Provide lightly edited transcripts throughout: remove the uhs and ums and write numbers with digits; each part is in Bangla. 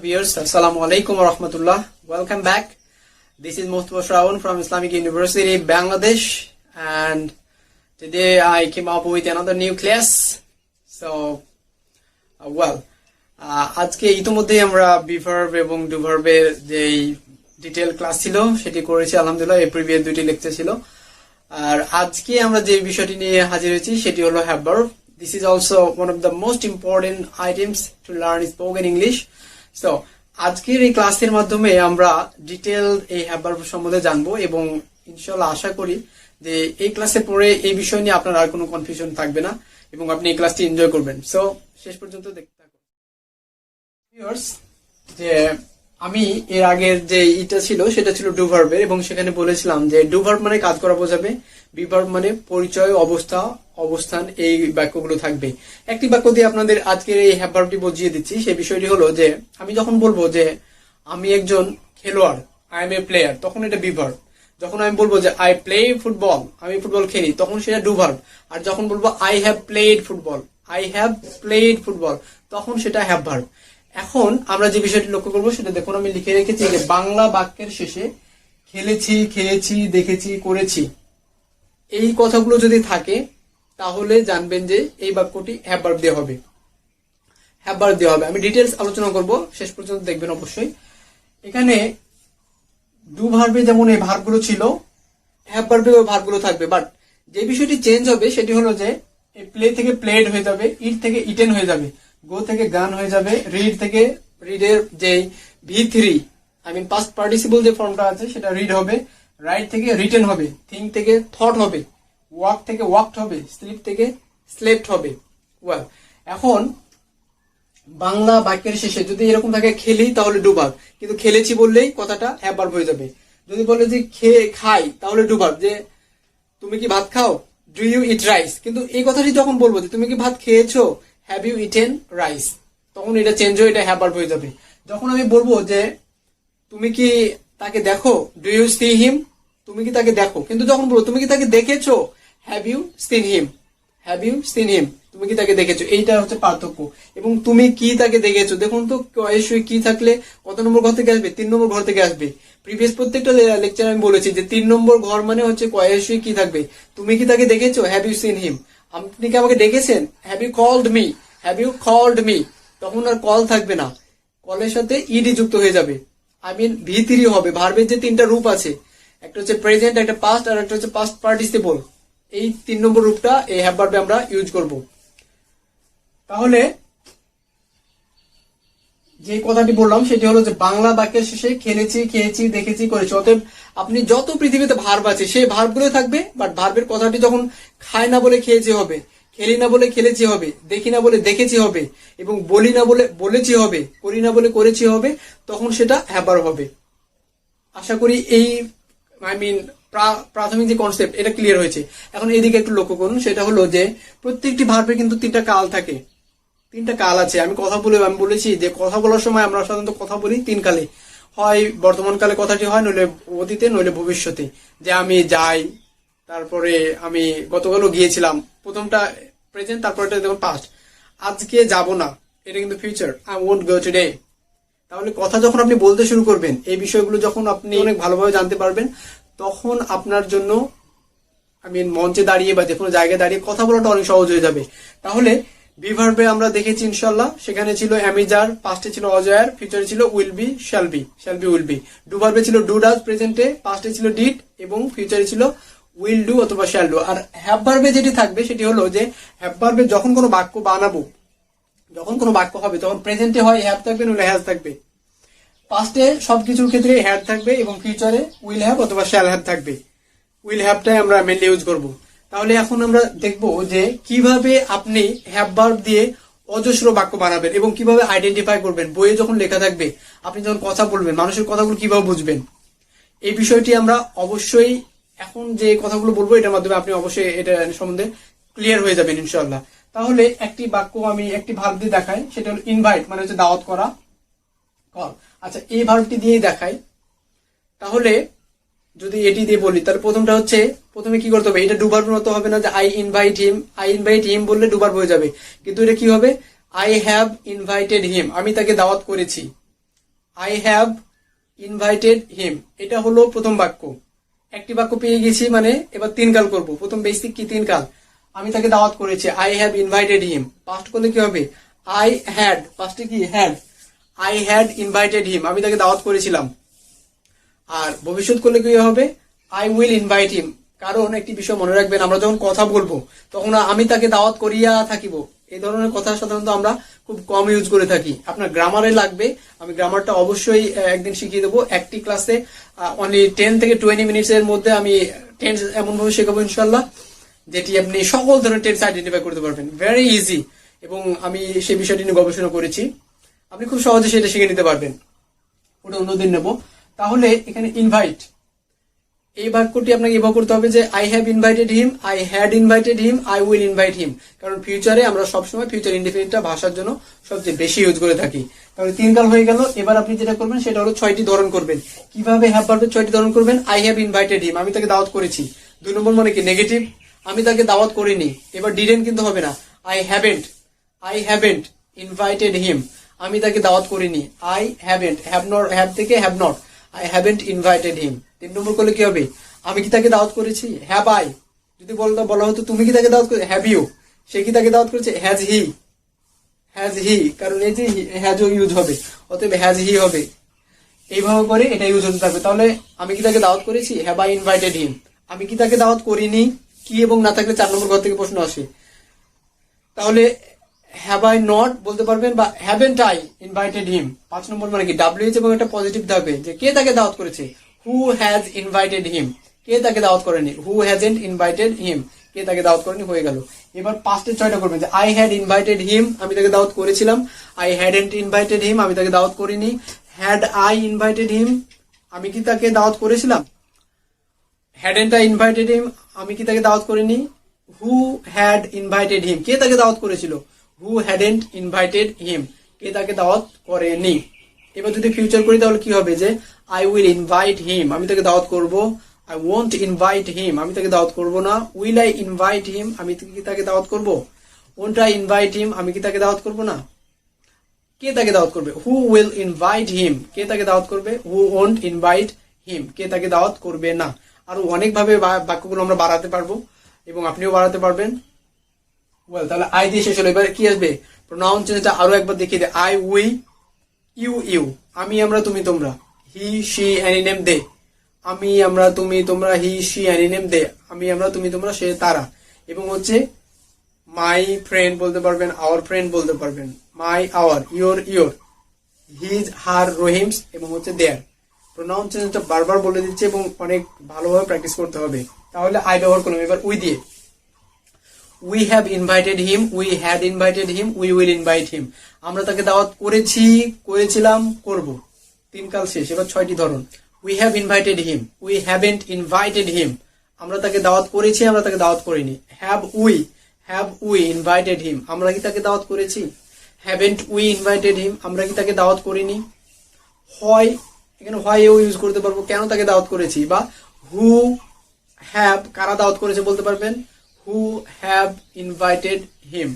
Viewers, Assalamu alaikum wa rahmatullah. Welcome back. This is Mustafa Shravan from Islamic University, Bangladesh, and today I came up with another new class. So, আজকে ইতিমধ্যে আমরা বিভার্ব এবং ডুভার্বের যে ডিটেইল ক্লাস ছিল সেটি করেছি আলহামদুলিল্লাহ। এই প্রিভিয়াস দুটি লেকচার ছিল, আর আজকে আমরা যে বিষয়টি নিয়ে হাজির হয়েছি সেটি হলো have verb. This is also one of the most important items to learn spoken English. So, আজকের এই ক্লাসের মাধ্যমে আমরা ডিটেইল এই হ্যাভ ভার্ব সম্বন্ধে জানবো এবং ইনশাআল্লাহ আশা করি যে এই ক্লাসে পড়ে এই বিষয় নিয়ে আপনার আর কোনো কনফিউশন থাকবে না এবং আপনি এই ক্লাসটি এনজয় করবেন। সো শেষ পর্যন্ত দেখতে থাকুন। ভিউয়ার্স, যে আমি এর আগের যে ইটা ছিল সেটা ছিল ডু ভার্বের, এবং সেখানে বলেছিলাম যে ডু ভার্ব মানে কাজ করা বোঝাবে, বি ভার্ব মানে পরিচয়, অবস্থা, অবস্থান, এই বাক্যগুলো থাকবে। একটি বাক্য দিয়ে আপনাদের আজকের এই হ্যাভ ভার্বটি বুঝিয়ে দিচ্ছি। সেই বিষয়টি হলো যে আমি যখন বলবো যে আমি একজন খেলোয়াড়, আই এম এ প্লেয়ার, তখন এটা বি ভার্ব। যখন আমি বলবো যে আই প্লে ফুটবল, আমি ফুটবল খেলি, তখন সেটা ডু ভার্ব। আর যখন বলবো I have played football, I have played football, তখন সেটা হ্যাভ ভার্ব। এখন আমরা যে বিষয়টি লক্ষ্য করবো সেটা দেখুন, আমি লিখে রেখেছি যে বাংলা বাক্যের শেষে খেলেছি, খেয়েছি, দেখেছি, করেছি, এই কথাগুলো যদি থাকে তাহলে জানবেন যে এই বাক্যটি হ্যাভ ভার্ব দিয়ে হবে, হ্যাভ ভার্ব দিয়ে হবে। আমি ডিটেলস আলোচনা করব, শেষ পর্যন্ত দেখবেন অবশ্যই। এখানে ডু ভার্বে যেমন এই ভার্বগুলো ছিল, হ্যাভ ভার্বে ওই ভার্বগুলো থাকবে, বাট যে বিষয়টি চেঞ্জ হবে সেটি হলো যে প্লে থেকে প্লেড হয়ে যাবে, ইট থেকে ইটেন হয়ে যাবে, গো থেকে গান হয়ে যাবে, রিড থেকে রিডের যে V3 I mean past participle যে ফর্মটা আছে সেটা রিড হবে, রাইট থেকে রিটেন হবে, থিঙ্ক থেকে থট হবে, ওয়াক থেকে ওয়াকড হবে, স্লিপ থেকে স্লেপ্ট হবে। ওয়েল, এখন বাংলা বাক্যের শেষে যদি এরকম থাকে খেলি তাহলে ডু ভার্ব, কিন্তু খেলেছি বললেই কথাটা হ্যাভ ভার্ব হয়ে যাবে। যদি বলে যে খেয়ে খাই তাহলে ডু ভার্ব, যে তুমি কি ভাত খাও, ডু ইউ ইট রাইস, কিন্তু এই কথাটি যখন বলবো যে তুমি কি ভাত খেয়েছো, হ্যাভ ইউ ইটেন রাইস, তখন এটা চেঞ্জ হয়ে এটা হ্যাভ ভার্ব হয়ে যাবে। যখন আমি বলবো যে তুমি কি তাকে দেখো, ডু ইউ সি হিম, তুমি কি তাকে দেখো, কিন্তু যখন বলবো তুমি কি তাকে দেখেছো, have you seen him, have you seen him, তুমি কি তাকে দেখেছো, এইটা হচ্ছে পার্থক্য। এবং তুমি কি তাকে দেখেছো, দেখুন তো অবশ্যই কি থাকলে কত নম্বর ঘর থেকে আসবে, 3 নম্বর ঘর থেকে আসবে। প্রিভিয়াস প্রত্যেকটা লেকচার আমি বলেছি যে 3 নম্বর ঘর মানে হচ্ছে কয়েশই কি থাকবে, তুমি কি তাকে দেখেছো, হ্যাভ ইউ সিন হিম, আপনি কি আমাকে ডেকেছেন, have you called me, have you called me, তখন আর কল থাকবে না, কলের সাথে ইডি যুক্ত হয়ে যাবে, আই মিন V3 হবে। ভার্বের যে 3টা রূপ আছে, একটা হচ্ছে প্রেজেন্ট, একটা পাস্ট, আর একটা হচ্ছে পাস্ট পার্টিসিপল, এই 3 নম্বর রূপটা এই হ্যাভ ভার্বে আমরা ইউজ করব। তাহলে যে কথাটি বললাম সেটি হলো যে বাংলা বাক্যের শেষে খেলেছি, খেয়েছি, দেখেছি, করেছি। অতএব আপনি যত পৃথিবীতে ভার্ব আছে সেই ভার্বগুলো থাকবে, বাট ভার্বের কথাটি যখন খায় না বলে খেয়েছি হবে, খেলি না বলে খেলেছি হবে, দেখি না বলে দেখেছি হবে, এবং বলি না বলে বলেছি হবে, করি না বলে করেছি হবে, তখন সেটা হ্যাভ ভার্ব হবে। আশা করি এই আই মিন প্রাথমিক যে কনসেপ্ট এটা ক্লিয়ার হয়েছে। এখন এইদিকে একটু লক্ষ্য করুন, সেটা হলো যে প্রত্যেকটি ভার্বের কিন্তু 3টা কাল থাকে, 3টা কাল আছে। আমি বলেছি যে কথা বলার সময় আমরা সাধারণত কথা বলি 3 কালে, হয় বর্তমান কালে কথাটি হয়, নইলে অতীতে, নইলে ভবিষ্যতে। যে আমি যাই, তারপরে আমি গতকালও গিয়েছিলাম, প্রথমটা প্রেজেন্ট, তারপরটা দেখুন পাস্ট। আজকে যাব না, এটা কিন্তু future, I won't go today. তাহলে কথা যখন আপনি বলতে শুরু করবেন, এই বিষয়গুলো যখন আপনি অনেক ভালোভাবে জানতে পারবেন, তখন আপনার জন্য আমি মঞ্চে দাঁড়িয়ে বা যে কোনো জায়গায় দাঁড়িয়ে কথা বলাটা অনেক সহজ হয়ে যাবে। তাহলে বি ভার্বে আমরা দেখেছি ইনশাল্লাহ, সেখানে ছিল অ্যামিজার, পাস্টে ছিল অজয়ার, ফিউচারে ছিল will be, shall be, shall be, will be. Do ভার্বে ছিল ডু ডাজ প্রেজেন্টে, পাস্টে ছিল ডিড, এবং ফিউচারে ছিল উইল ডু অথবা শ্যাল ডু। আর হ্যাভ ভার্বে যেটি থাকবে সেটি হলো যে হ্যাভ ভার্বে যখন কোনো বাক্য বানাবো, যখন কোনো বাক্য হবে, তখন প্রেজেন্টে হয় হ্যাভ থাকবে, নইলে হ্যাজ থাকবে, পাস্টে সবকিছুর ক্ষেত্রে হ্যাড থাকবে, এবং ফিউচারে উইল হ্যাভ অথবা শ্যাল হ্যাভ থাকবে। উইল হ্যাভটাই আমরা মেনলি ইউজ করব। তাহলে এখন আমরা দেখব যে কিভাবে আপনি হ্যাভ ভার্ব দিয়ে অজস্র বাক্য বানাবেন এবং কিভাবে আইডেন্টিফাই করবেন। বইয়ে যখন লেখা থাকবে, আপনি যখন কথা বলবেন, মানুষের কথাগুলো কিভাবে বুঝবেন, এই বিষয়টি আমরা অবশ্যই এখন যে কথাগুলো বলবো এটার মাধ্যমে আপনি অবশ্যই এটা সম্বন্ধে ক্লিয়ার হয়ে যাবেন ইনশাআল্লাহ। তাহলে একটি বাক্য আমি একটি ভার্ব দিয়ে দেখাই, সেটা হলো ইনভাইট, মানে হচ্ছে দাওয়াত করা, কল। আচ্ছা, এই ভার্বটি দিয়েই দেখাই। তাহলে যদি এটি দিয়ে বলি, তাহলে প্রথমটা হচ্ছে, প্রথমে কি করতে হবে, এটা ডু ভার্বের মতো হবে না যে I invite him, I invite him বললে ডু ভার্ব হয়ে যাবে, কিন্তু এটা কি হবে, আই হ্যাভ ইনভাইটেড হিম, আমি তাকে দাওয়াত করেছি। আই হ্যাভ ইনভাইটেড হিম, এটা হলো প্রথম বাক্য। একটি বাক্য পেয়ে গেছি, মানে এবার তিন কাল করবো। প্রথম বেসিক কি, তিন কাল। আমি তাকে দাওয়াত করেছি, I have invited him. Past করলে কি হবে, আই হ্যাড, পাস্টে কি had, I had invited him, আমি তাকে দাওয়াত করেছিলাম। আর ভবিষ্যৎ করলে কি হবে, আই উইল ইনভাইট হিম। কারণ একটি বিষয় মনে রাখবেন, আমরা যখন কথা বলবো তখন আমি তাকে দাওয়াত করিয়া থাকিব, এই ধরনের কথা সাধারণত আমরা খুব কম ইউজ করে থাকি। আপনার গ্রামারে লাগবে, আমি গ্রামারটা অবশ্যই একদিন শিখিয়ে দেবো। একটি ক্লাসে অনলি 10 থেকে 20 মিনিটস এর মধ্যে আমি টেন্স এমন ভাবে শেখাবো ইনশাল্লাহ, যেটি আপনি সকল ধরনের টেন্স আইডেন্টিফাই করতে পারবেন, ভেরি ইজি। এবং আমি সেই বিষয়টি নিয়ে গবেষণা করেছি, আপনি খুব সহজে সেটা শিখে নিতে পারবেন। ওটা অন্যদিন নেব। তাহলে এখানে ইনভাইট, এই বাক্যটি আপনাকে এভাবে করতে হবে যে I have invited him, I had invited him, I will invite him. কারণ ফিউচারে আমরা সবসময় ফিউচার ইনডিফিনিটটা ভাষার জন্য সবচেয়ে বেশি ইউজ করে থাকি। তাহলে তিন কাল হয়ে গেল। এবার আপনি যেটা করবেন সেটা হলো 6টি ধরন করবেন। কিভাবে হ্যাভ ভার্বের 6টি ধরন করবেন, আই হ্যাভ ইনভাইটেড হিম, আমি তাকে দাওয়াত করেছি। 2 নম্বর মানে কি, নেগেটিভ, আমি তাকে দাওয়াত করিনি। এবার ডিডেন্ট কিন্তু হবে না, আই হ্যাভেন্ট ইনভাইটেড হিম, আমি তাকে দাওয়াত করিনি। I haven't, have not, have থেকে have not, I haven't invited him. 3 number করলে কি হবে, আমি কি তাকে দাওয়াত করেছি, হ্যাভ আই। যদি বলা হতো তুমি কি তাকে দাওয়াত করে, হ্যাভ ইউ, সে কি তাকে দাওয়াত করেছে, হ্যাজ হি, কারণ এই যে হ্যাজও ইউজ হবে, অতএব হ্যাজ হি হবে। এইভাবে করে এটা ইউজ হতে থাকবে। তাহলে আমি কি তাকে দাওয়াত করেছি, হ্যাভ আই ইনভাইটেড হিম। আমি কি তাকে দাওয়াত করিনি, কি এবং না থাকলে 4 নম্বর ঘর থেকে প্রশ্ন আসে। তাহলে হ্যাভ আই নট বলতে পারবেন, বা হ্যাভেন্ট আই ইনভাইটেড হিম। 5 নম্বর মানে কি, ডাব্লিউএইচ এবং একটা পজিটিভ থাকবে, যে কে তাকে দাওয়াত করেছে, হু হ্যাজ ইনভাইটেড হিম, কে তাকে দাওয়াত করেনি, হু হ্যাজেন্ট ইনভাইটেড হিম, কে তাকে দাওয়াত করেনি, হয়ে গেল। এবার পাস্টের 6টা করবেন, যে আই হ্যাড ইনভাইটেড হিম, আমি তাকে দাওয়াত করেছিলাম। আই হ্যাডেন্ট ইনভাইটেড হিম, আমি তাকে দাওয়াত করিনি। হ্যাড আই ইনভাইটেড হিম, আমি কি তাকে দাওয়াত করেছিলাম। হ্যাডেন্ট আই ইনভাইটেড হিম, আমি কি তাকে দাওয়াত করিনি। হু হ্যাড ইনভাইটেড হিম, কে তাকে দাওয়াত করেছিল, হু হ্যাডেন্ট ইনভাইটেড হিম, কে তাকে দাওয়াত করেনি। এবার যদি ফিউচার করি তাহলে কি হবে, যে আই উইল ইনভাইট হিম, আমি তাকে দাওয়াত করব। আই ওয়ন্ট ইনভাইট হিম, আমি তাকে দাওয়াত করব না। উইল আই ইনভাইট হিম, আমি কি তাকে দাওয়াত করব। ওন্ট আই ইনভাইট হিম, আমি কি তাকে দাওয়াত করব না। কে তাকে দাওয়াত করবে, হু উইল ইনভাইট হিম, কে তাকে দাওয়াত করবে, হু ওন্ট ইনভাইট হিম, কে তাকে দাওয়াত করবে না। আরো অনেকভাবে বাক্যগুলো আমরা বাড়াতে পারবো এবং আপনিও বাড়াতে পারবেন। ওয়েল, তাহলে আই দিয়ে শেষ হলো। এবার কি আসবে, প্রোনাউন চেঞ্জটা আরো একবার দেখিয়ে দে। আই, উই, ইউ, আমি, আমরা, তুমি, তোমরা। হি, শি, অ্যানিনেম, দে, আমি, আমরা, তুমি, তোমরা। হি, শি, অ্যানিনেম, দে, আমি, আমরা, তুমি, তোমরা, সে, তারা। এবং হচ্ছে মাই ফ্রেন্ড বলতে পারবেন, আওয়ার ফ্রেন্ড বলতে পারবেন, মাই, আওয়ার, ইয়োর, হিজ, হার, রহিমস, এবং হচ্ছে দেয়ার। প্রোনাউন চেঞ্জটা বারবার বলে দিচ্ছে এবং অনেক ভালোভাবে প্র্যাকটিস করতে হবে। তাহলে আই ব্যবহার করলাম। এবার উই দিয়ে, we have invited him, we had invited him, we will invite him, আমরা তাকে দাওয়াত করেছি, করেছিলাম, করব। 3 কাল শেষ। এবার 6টি ধরন। We have invited him, we haven't invited him, আমরা তাকে দাওয়াত করেছি, আমরা তাকে দাওয়াত করিনি। হ্যাভ উই ইনভাইটেড হিম, আমরা কি তাকে দাওয়াত করেছি। হ্যাভেন্ট উই ইনভাইটেড হিম, আমরা কি তাকে দাওয়াত করিনি। হয়, এখানে হয় এও ইউজ করতে পারবো, কেন তাকে দাওয়াত করেছি। বা হু হ্যাভ, কারা দাওয়াত করেছে বলতে পারবেন, হু হ্যাভ ইনভাইটেড হিম,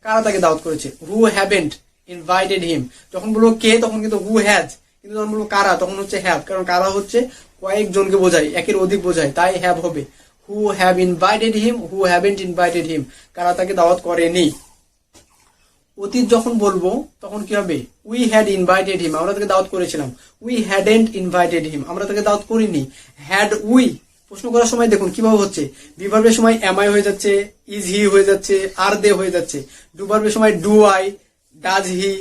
কারা তাকে দাওয়াত করেছে। হু হ্যাভেন্ট ইনভাইটেড হিম, যখন বলবো কে তখন কিন্তু হু হ্যাজ, কিন্তু যখন বলবো কারা তখন হচ্ছে হ্যাভ, কারণ কারা হচ্ছে কয়েকজনকে বোঝায়, একের অধিক বোঝায়, তাই হ্যাভ হবে। Who have invited him, who haven't invited him, কারা তাকে দাওয়াত করেনি। অতীত যখন বলবো তখন কি হবে, উই হ্যাড ইনভাইটেড হিম, আমরা তাকে দাওয়াত করেছিলাম। উই হ্যাডেন্ট ইনভাইটেড হিম, আমরা তাকে দাওয়াত করিনি। হ্যাড উই, প্রশ্ন করার সময় দেখুন কিভাবে হচ্ছে, বিভার্বের সময় এম আই হয়ে যাচ্ছে, ইজ হি হয়ে যাচ্ছে, আর দে হয়ে যাচ্ছে। ডু ভার্বের সময় do I, does he,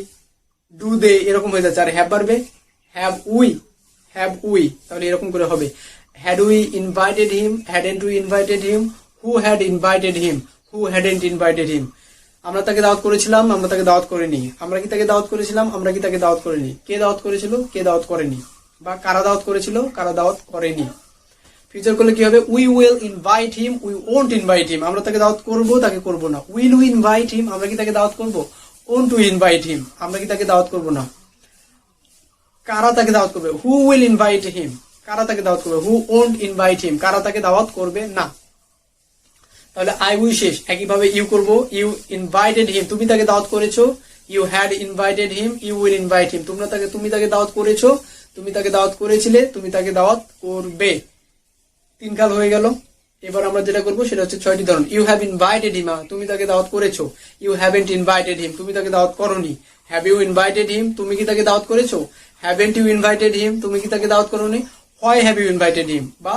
do they, এরকম হয়ে যাচ্ছে। আর হ্যাভ ভার্বে হ্যাভ উই, তাহলে এরকম করে হবে। Had we invited him, hadn't we invited him, who had invited him, who hadn't invited him, আমরা তাকে দাওয়াত করেছিলাম, আমরা তাকে দাওয়াত করিনি। আমরা কি তাকে দাওয়াত করেছিলাম, আমরা কি তাকে দাওয়াত করিনি। কে দাওয়াত করেছিল, কে দাওয়াত করেনি। বা কারা দাওয়াত করেছিল, কারা দাওয়াত করেনি। ফিউচার করলে কি হবে, we will invite him, we won't invite him, আমরা তাকে দাওয়াত করব, তাকে করব না। উইল উই ইনভাইট হিম, আমরা কি তাকে দাওয়াত করব। ওন্ট উই ইনভাইট হিম, আমরা কি তাকে দাওয়াত করব না। কারা তাকে দাওয়াত করবে, হু উইল ইনভাইট হিম, কারা তাকে দাওয়াত করবে। হু ওন্ট ইনভাইট হিম, কারা তাকে দাওয়াত করবে না। তাহলে আই উই শেষ। একইভাবে ইউ করব, ইউ ইনভাইটেড হিম, তুমি তাকে দাওয়াত করেছো, you had invited him, you will invite him. তুমি তাকে দাওয়াত করেছো, তুমি তাকে দাওয়াত করেছিলে, তুমি তাকে দাওয়াত করবে। 3 কাল হয়ে গেল। এবার আমরা যেটা করবো সেটা হচ্ছে 6টি ধরন। ইউ হ্যাভ ইনভাইটেড হিম, তুমি তাকে দাওয়াত করেছো। ইউ হ্যাভেন্ট ইনভাইটেড হিম, তুমি তাকে দাওয়াত করোনি। হ্যাভ ইউ ইনভাইটেড হিম, তুমি কি তাকে দাওয়াত করেছো। হ্যাভেন্ট ইউ ইনভাইটেড হিম, তুমি কি তাকে দাওয়াত করোনি। Why have you invited him বা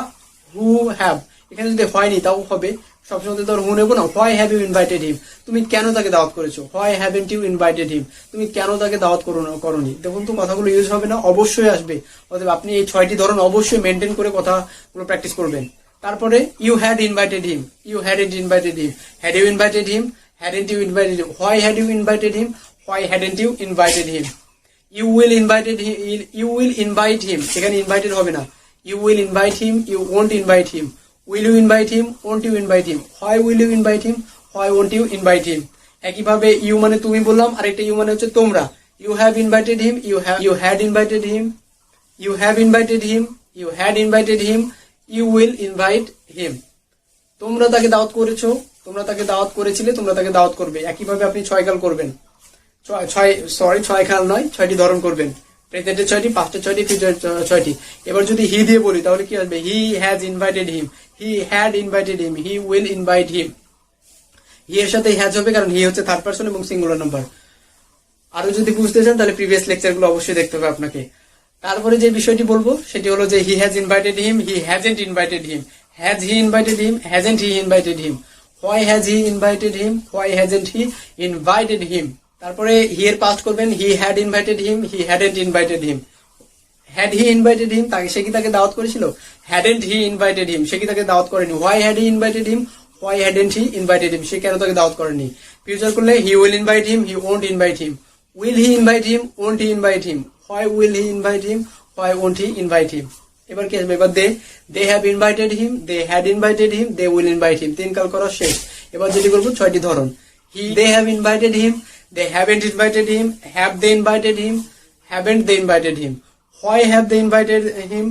হু হ্যাভ, এখানে যদি হয়নি তাও হবে, সবসময় তো হু নেবো না। Why have you invited him, তুমি কেন তাকে দাওয়াত করেছো। Why haven't you invited him, তুমি কেন তাকে দাওয়াত করোনি। দেখুন তো কথাগুলো ইউজ হবে না, অবশ্যই আসবে। অতএব আপনি এই 6টি ধরন অবশ্যই মেনটেন করে কথাগুলো প্র্যাকটিস করবেন। তারপরে you had invited him, you hadn't invited him. Had you invited him, hadn't you invited him. Why had you invited him, why hadn't you invited him. You will invited him, you will invite him, এখানে ইনভাইটেড হবে না। You will invite him, you won't invite him. Will you invite him, won't you invite him. Why will you invite him, why won't you invite him. একইভাবে ইউ মানে তুমি বললাম, আর একটা ইউ মানে হচ্ছে তোমরা। You have invited him, you had invited him, you have invited him, you had invited him, you will invite him. তোমরা তাকে দাওয়াত করেছো, তোমরা তাকে দাওয়াত করেছিলে, তোমরা তাকে দাওয়াত করবে। একইভাবে আপনি 6 কাল করবেন। 6 কাল নয়, 6টি ধরন করবেন। প্রেজেন্টের 6টি, পাস্টের 6টি, ফিউচার 6টি। এবার যদি হি দিয়ে বলি তাহলে কি আসবে। He has invited him, he had invited him, he will invite him. He এর সাথে হ্যাজ হবে, কারণ হি হচ্ছে থার্ড পারসন এবং সিঙ্গুলার নাম্বার। আরো যদি বুঝতে চান তাহলে প্রিভিয়াস লেকচার গুলো অবশ্যই দেখতে হবে আপনাকে। তারপরে যে বিষয়টি বলবো সেটি হলো যে he has invited him, he hasn't invited him. Has he invited him, hasn't he invited him. Why has he invited him, why hasn't he invited him. তারপরে হি এর পাস্ট করবেন, he had invited him, he hadn't invited him. Had he invited him, সে কি তাকে দাওয়াত করেছিল। হ্যাডেন্ট হি ইনভাইটেড হিম, সে কি তাকে দাওয়াত করেনি। Why had he invited him, why hadn't he invited him, সে কেন তাকে দাওয়াত করেনি। ফিউচার করলে he will invite him, he won't invite him. Will he invite him, won't he invite him. Why will he invite him, why won't he invite him. এবার কি আসবে, এবার they have invited him, they had invited him, they will invite him. 3 কাল করা শেষ। এবার যেটি করবো 6টি ধরন। They have invited him, they haven't invited him, have they invited him, haven't they invited him. Why have they invited him,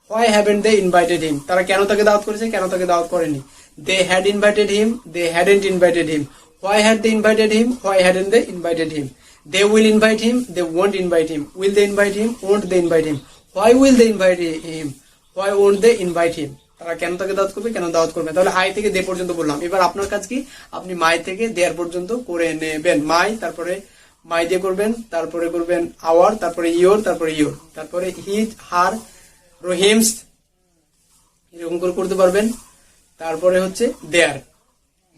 why haven't they invited him. তারা কেন তাকে দাওয়াত করেছে, কেন তাকে দাওয়াত করেনি। they had invited him, they hadn't invited him. Why had they invited him, why hadn't they invited him. they will invite him, they won't invite him. will they invite him, won't they invite him. why will they invite him, why won't they invite him. তারা কেন তাকে দাওয়াত করবে, কেন দাওয়াত করবে। তাহলে আই থেকে দে পর্যন্ত বললাম। এবার আপনার কাজ কি, আপনি মাই থেকে দেয়ার পর্যন্ত করে নেবেন। মাই, তারপরে মাই দিয়ে করবেন, তারপরে করবেন আওয়ার, তারপরে ইয়োর, তারপরে ইয়োর, তারপরে হিজ, হার, রহিমস, এরকম করে করতে পারবেন। তারপরে হচ্ছে দেয়ার,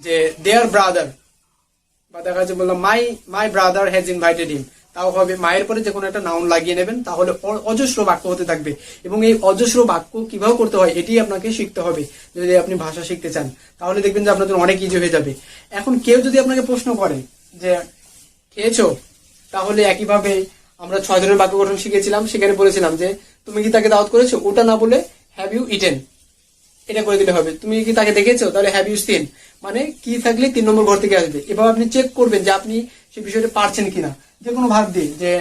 যে দেয়ার ব্রাদার, বা দেখা যাচ্ছে বললাম my brother has invited him, তাও হবে। মায়ের পরে যে কোনো একটা নাউন লাগিয়ে নেবেন, তাহলে অজস্র বাক্য হতে থাকবে। এবং এই অজস্র বাক্য কিভাবে করতে হয় এটি আপনাকে শিখতে হবে যদি আপনি ভাষা শিখতে চান। তাহলে দেখবেন যে আপনাদের অনেক ইজি হয়ে যাবে। এখন কেউ যদি আপনাকে প্রশ্ন করে যে খেয়েছো, তাহলে একইভাবে আমরা 6 ধরনের বাক্য গঠন শিখেছিলাম। সেখানে বলেছিলাম যে তুমি কি তাকে দাওয়াত করেছো, ওটা না বলে হ্যাভ ইউ ইটেন, এটা করে দিলে হবে। তুমি কি তাকে দেখেছো, তাহলে হ্যাভ ইউ সিন, মানে কি থাকলে 3 নম্বর ঘর থেকে আসবে। এভাবে আপনি চেক করবেন যে আপনি সেই বিষয়টা পারছেন কিনা। যে কোনো ভাব দিয়ে, যে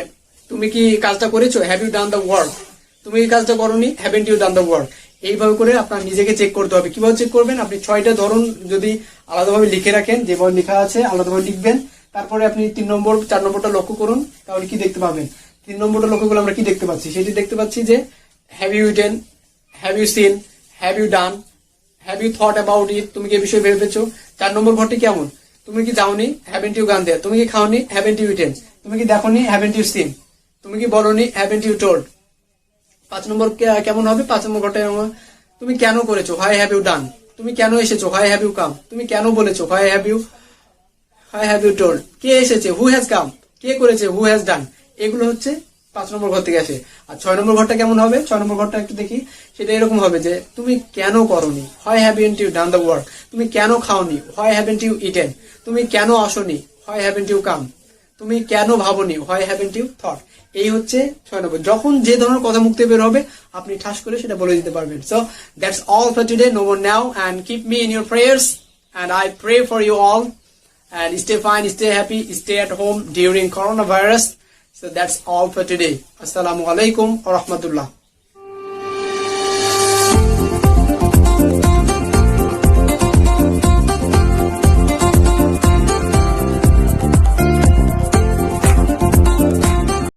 তুমি কি কাজটা করেছো, have you done the work. তুমি এই কাজটা করোনি, haven't you done the work. এইভাবে করে আপনার নিজেকে চেক করতে হবে। কিভাবে চেক করবেন, আপনি 6টা ধরন যদি আলাদাভাবে লিখে রাখেন, যেভাবে লেখা আছে আলাদাভাবে লিখবেন। তারপরে আপনি 3 নম্বর 4 নম্বরটা লক্ষ্য করুন, তাহলে কি দেখতে পাবেন। 3 নম্বরটা লক্ষ্য করলে আমরা কি দেখতে পাচ্ছি, সেটি দেখতে পাচ্ছি যে have you eaten, have you seen, have you done, have you thought about it, তুমি কি এই বিষয়ে ভেবেছো। 4 নম্বর ঘরটি কেমন, তুমি কি যাওনি, হ্যাভেন্ট ইউ গান দেয়ার। তুমি কি খাওনি, হ্যাভেন্ট ইউ ইটেন। তুমি কি দেখোনি, হ্যাভেন্ট ইউ সিন। তুমি কি বলোনি, হ্যাভেন্ট ইউ টোল্ড। 5 নম্বর কেমন হবে, 5 নম্বর ঘরটা তুমি কেন করেছো, হোয়াই হ্যাভ ইউ ডান। তুমি কেন এসেছো, হোয়াই হ্যাভ ইউ কাম। তুমি কেন বলেছো, হোয়াই হ্যাভ ইউ টোল্ড। কে এসেছে, হু হ্যাজ কাম। কে করেছে, হু হ্যাজ ডান। এগুলো হচ্ছে 5 নম্বর ঘর থেকে আসে। আর 6 নম্বর ঘরটা কেমন হবে, 6 নম্বর ঘরটা একটু দেখি। সেটা এরকম হবে যে তুমি কেন করোনি, why haven't you done the work. তুমি কেন খাওনি, হোয়াই হ্যাভেন্ট ইউ ইটেন। তুমি কেন আসোনি, হোয়াই হ্যাভেন্ট ইউ কাম। তুমি কেন ভাবনি, হোয়াই হ্যাভেন্ট ইউ থট। এই হচ্ছে 6 নম্বর। যখন যে ধরনের কথা মুক্তি বের হবে আপনি ঠাস করে সেটা বলে দিতে পারবেন। So that's all for today. No more now, and keep me in your prayers, and I pray for you all, and stay fine, stay happy, stay at home during coronavirus. So that's all for today. Assalamu alaikum wa rahmatullah.